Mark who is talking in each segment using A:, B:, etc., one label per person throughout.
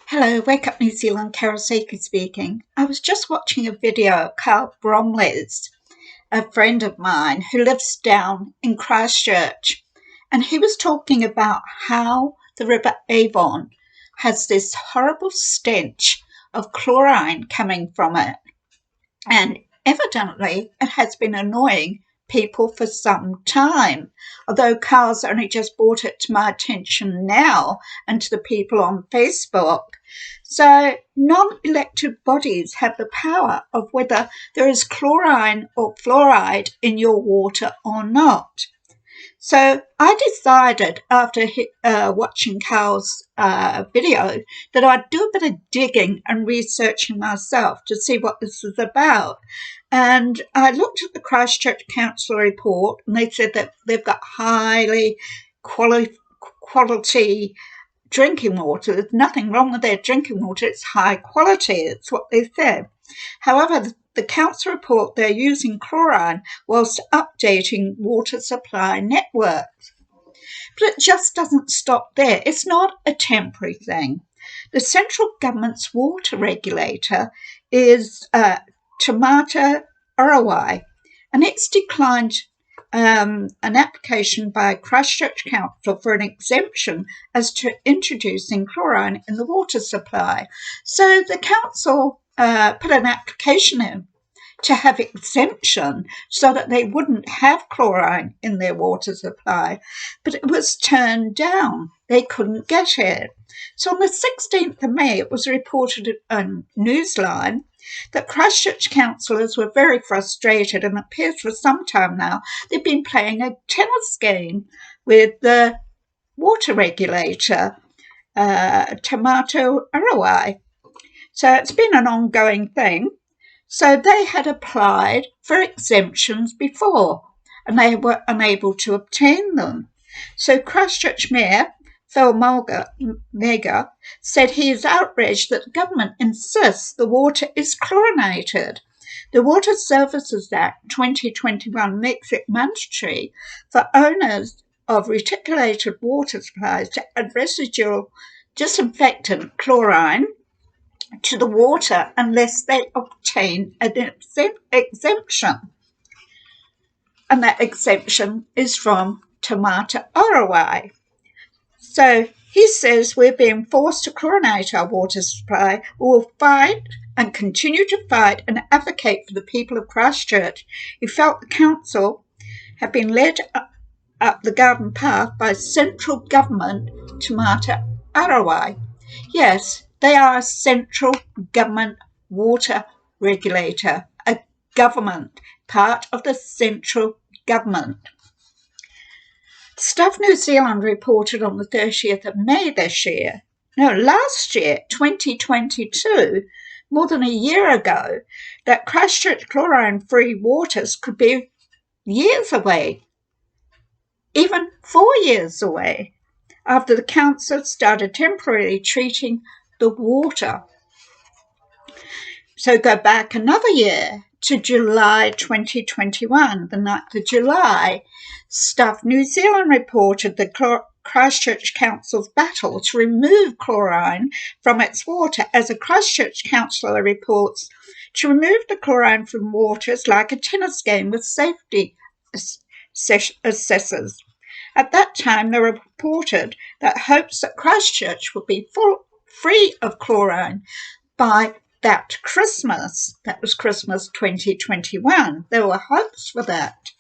A: Hello, Wake Up New Zealand, Carol Sakey speaking. I was just watching a video of Carl Bromley's, a friend of mine who lives down in Christchurch, and he was talking about how the River Avon has this horrible stench of chlorine coming from it, and evidently it has been annoying people for some time, although Carl's only just brought it to my attention now and to the people on Facebook. So non-elected bodies have the power of whether there is chlorine or fluoride in your water or not. So I decided after watching Carl's video that I'd do a bit of digging and researching myself to see what this is about. And I looked at the Christchurch Council report, and they said that they've got highly quality drinking water. There's nothing wrong with their drinking water. It's high quality. It's what they said. However, the council report they're using chlorine whilst updating water supply networks. But it just doesn't stop there. It's not a temporary thing. The central government's water regulator is Tamata Orawai, and it's declined an application by Christchurch Council for an exemption as to introducing chlorine in the water supply. So the council put an application in to have exemption so that they wouldn't have chlorine in their water supply, but it was turned down. They couldn't get it. So on the 16th of May, it was reported on Newsline that Christchurch councillors were very frustrated, and it appears for some time now they've been playing a tennis game with the water regulator, Tamata Orawai. So it's been an ongoing thing. So they had applied for exemptions before, and they were unable to obtain them. So Christchurch Mayor Phil Mega said he is outraged that the government insists the water is chlorinated. The Water Services Act 2021 makes it mandatory for owners of reticulated water supplies to add residual disinfectant chlorine to the water unless they obtain an exemption. And that exemption is from Tamata Orawai. So he says we're being forced to chlorinate our water supply. We will fight and continue to fight and advocate for the people of Christchurch who felt the council have been led up the garden path by central government Tamata Orawai. Yes, they are a central government water regulator, a government, part of the central government. Stuff New Zealand reported on the 30th of May last year, 2022, more than a year ago, that Christchurch chlorine-free waters could be years away, even 4 years away, after the council started temporarily treating the water. So go back another year to July 2021, the 9th of July, Stuff New Zealand reported the Christchurch Council's battle to remove chlorine from its water. As a Christchurch councillor reports, to remove the chlorine from water is like a tennis game with safety assessors. At that time, they reported that hopes that Christchurch would be free of chlorine by that Christmas. That was Christmas 2021. There were hopes for that.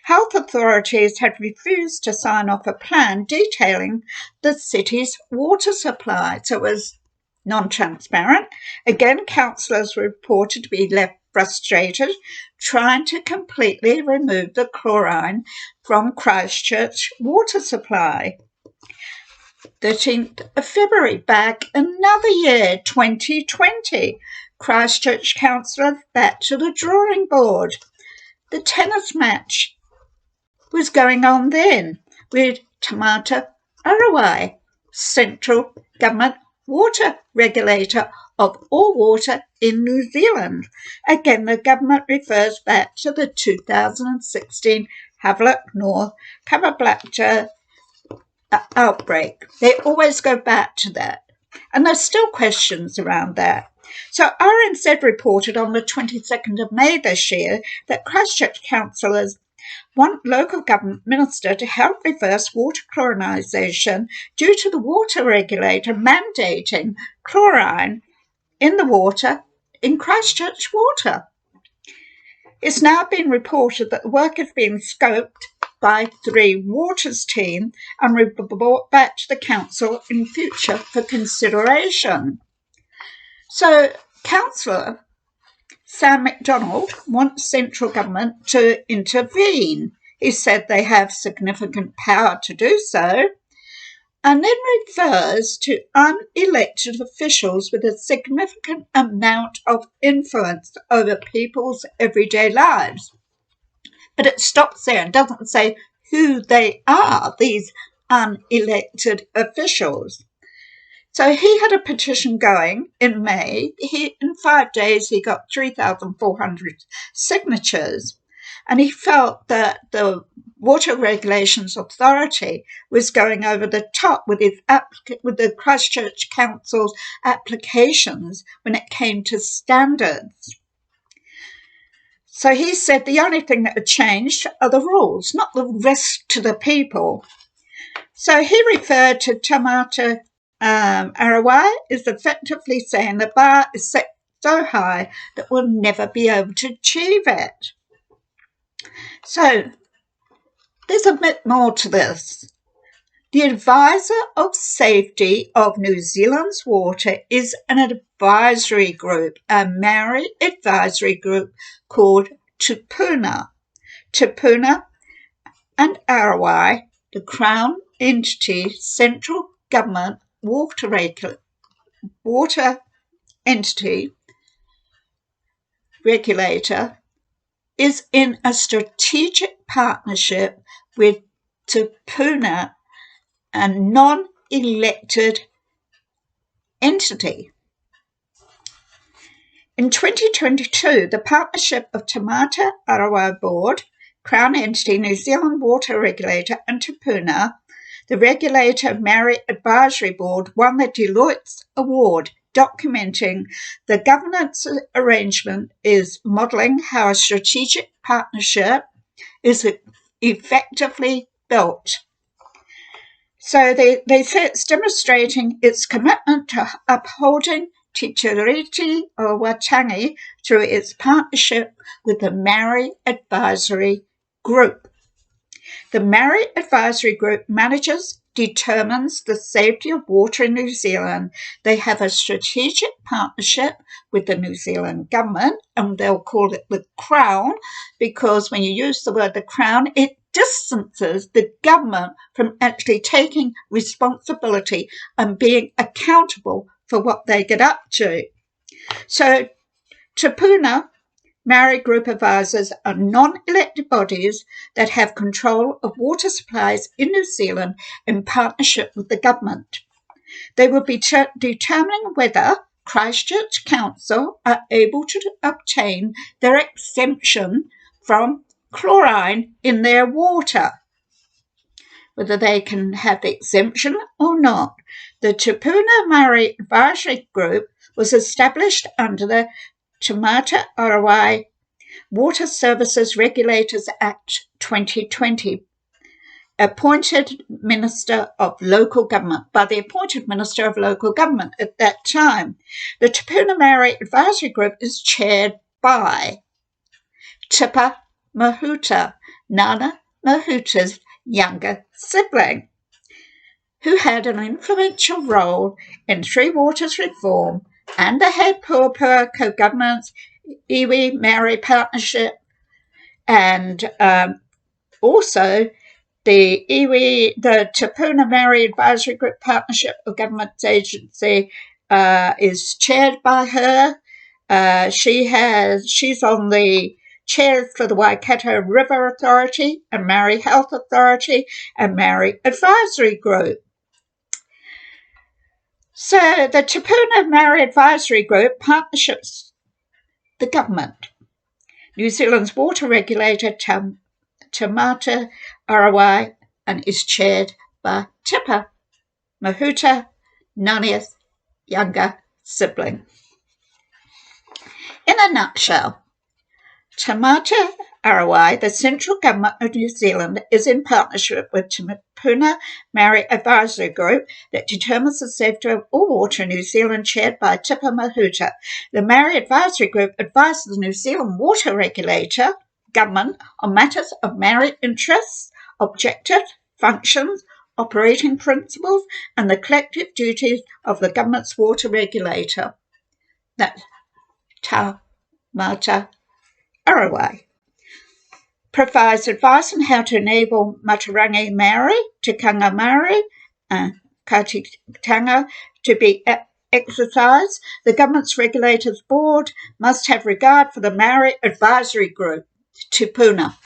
A: Health authorities had refused to sign off a plan detailing the city's water supply, so it was non-transparent. Again, councillors were reported to be left frustrated, trying to completely remove the chlorine from Christchurch water supply. 13th of February, back another year, 2020, Christchurch councillors back to the drawing board. The tennis match was going on then with Tamata Orawai, central government water regulator of all water in New Zealand. Again, the government refers back to the 2016 Havelock North Caboblacter outbreak. They always go back to that. And there's still questions around that. So RNZ reported on the 22nd of May this year that Christchurch councillors want local government minister to help reverse water chlorination due to the water regulator mandating chlorine in the water in Christchurch water. It's now been reported that the work has been scoped by the Waters team and will be brought back to the council in future for consideration. So, Councillor Sam McDonald wants central government to intervene. He said they have significant power to do so, and then refers to unelected officials with a significant amount of influence over people's everyday lives. But it stops there and doesn't say who they are, these unelected officials. So he had a petition going in May. In 5 days, he got 3,400 signatures. And he felt that the Water Regulations Authority was going over the top with the Christchurch Council's applications when it came to standards. So he said the only thing that had changed are the rules, not the risk to the people. So he referred to Tamata Arawai is effectively saying the bar is set so high that we'll never be able to achieve it. So there's a bit more to this. The Advisor of Safety of New Zealand's Water is an advisory group, a Maori advisory group called Tupuna. Tupuna and Arawai, the Crown entity, central government water entity regulator, is in a strategic partnership with Tupuna, a non-elected entity. In 2022, the partnership of Tamata Arawai Board, Crown entity, New Zealand Water Regulator and Tupuna, the Regulator Maori Advisory Board, won the Deloitte's Award, documenting the governance arrangement is modelling how a strategic partnership is effectively built. So they say it's demonstrating its commitment to upholding Te Tiriti o Waitangi through its partnership with the Maori Advisory Group. The Maori Advisory Group manages, determines the safety of water in New Zealand. They have a strategic partnership with the New Zealand government, and they'll call it the Crown, because when you use the word the Crown, it distances the government from actually taking responsibility and being accountable for what they get up to. So Tupuna Maori Group Advisors are non-elected bodies that have control of water supplies in New Zealand in partnership with the government. They will be determining whether Christchurch Council are able to obtain their exemption from chlorine in their water, whether they can have the exemption or not. The Tupuna Maori Advisory Group was established under the Tamata Arawai Water Services Regulators Act 2020, appointed Minister of Local Government, by the appointed Minister of Local Government at that time. The Tupuna Maori Advisory Group is chaired by Tipa Mahuta, Nana Mahuta's younger sibling, who had an influential role in Three Waters reform and the He Puapua co-governance, iwi Maori partnership, and also the Tupuna Maori Advisory Group Partnership of Government Agency is chaired by her. She's on the chairs for the Waikato River Authority and Maori Health Authority and Maori Advisory Group. So the Tupuna Maori Advisory Group partnerships the government, New Zealand's water regulator Tamata Arawai, and is chaired by Tipa Mahuta Naniath younger sibling. In a nutshell, Te Mata Arawai, the central government of New Zealand, is in partnership with Te Puna Maori Advisory Group that determines the safety of all water in New Zealand, chaired by Tipa Mahuta. The Maori Advisory Group advises the New Zealand water regulator government on matters of Maori interests, objectives, functions, operating principles, and the collective duties of the government's water regulator. That's Te Mata Arawai. Provides advice on how to enable Matarangi Maori, Tikanga Maori, and Katitanga to be exercised. The government's regulators board must have regard for the Maori Advisory Group, Te Puna.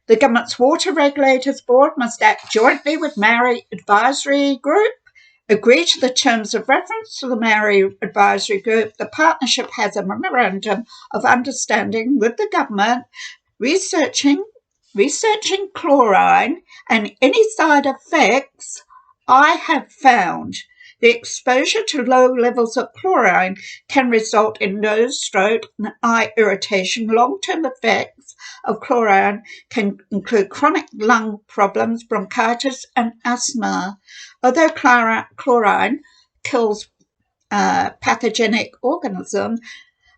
A: The government's water regulators board must act jointly with Maori Advisory Group, agree to the terms of reference to the Maori Advisory Group. The partnership has a memorandum of understanding with the government, researching chlorine and any side effects. I have found the exposure to low levels of chlorine can result in nose, throat, and eye irritation. Long-term effects of chlorine can include chronic lung problems, bronchitis, and asthma. Although chlorine kills pathogenic organisms,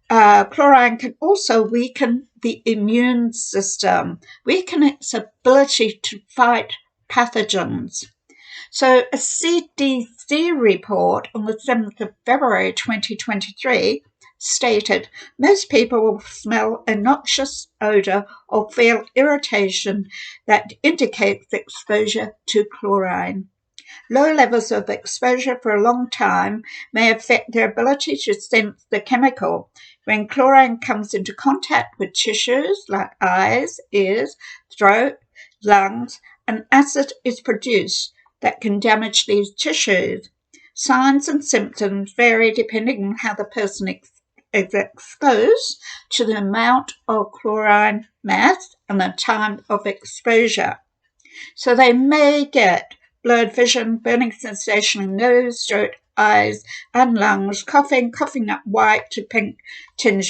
A: chlorine can also weaken the immune system, weaken its ability to fight pathogens. So a CDC report on the 7th of February 2023 stated most people will smell a noxious odour or feel irritation that indicates exposure to chlorine. Low levels of exposure for a long time may affect their ability to sense the chemical. When chlorine comes into contact with tissues like eyes, ears, throat, lungs, an acid is produced that can damage these tissues. Signs and symptoms vary depending on how the person is exposed to the amount of chlorine mass and the time of exposure. So they may get blurred vision, burning sensation in nose, throat, eyes, and lungs, coughing up white to pink tinged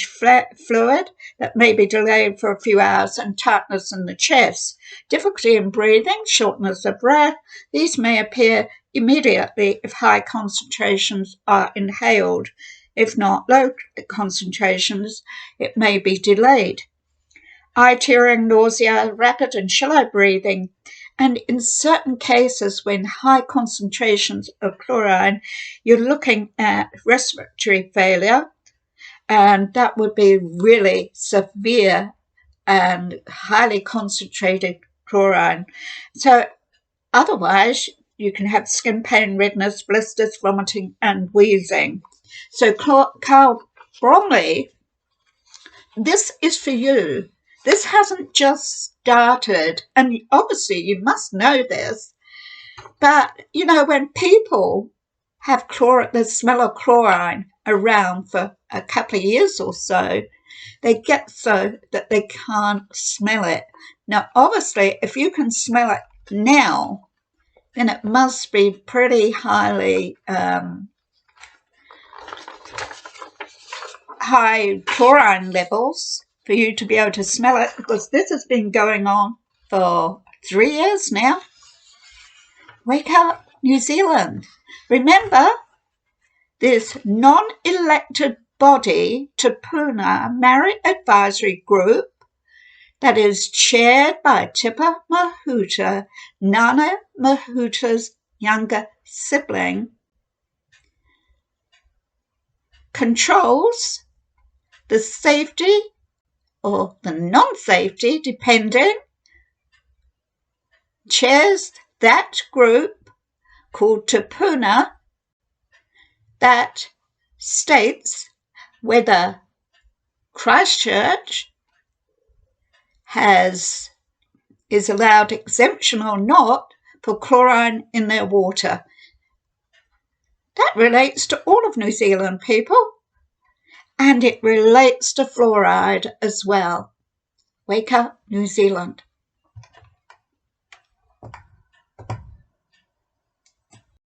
A: fluid that may be delayed for a few hours, and tightness in the chest. Difficulty in breathing, shortness of breath. These may appear immediately if high concentrations are inhaled. If not low concentrations, it may be delayed. Eye tearing, nausea, rapid and shallow breathing, and in certain cases when high concentrations of chlorine, you're looking at respiratory failure, and that would be really severe and highly concentrated chlorine. So otherwise, you can have skin pain, redness, blisters, vomiting, and wheezing. So Carl Bromley, this is for you. This hasn't just started, and obviously you must know this, but, you know, when people have the smell of chlorine around for a couple of years or so, they get so that they can't smell it. Now, obviously, if you can smell it now, then it must be pretty highly high chlorine levels for you to be able to smell it, because this has been going on for 3 years now. Wake up, New Zealand. Remember, this non-elected body, Te Puna Maori Advisory Group, that is chaired by Tipa Mahuta, Nana Mahuta's younger sibling, controls the safety or the non-safety, depending, chairs that group called Te Puna that states whether Christchurch is allowed exemption or not for chlorine in their water. That relates to all of New Zealand, people. And it relates to fluoride as well. Wake up, New Zealand.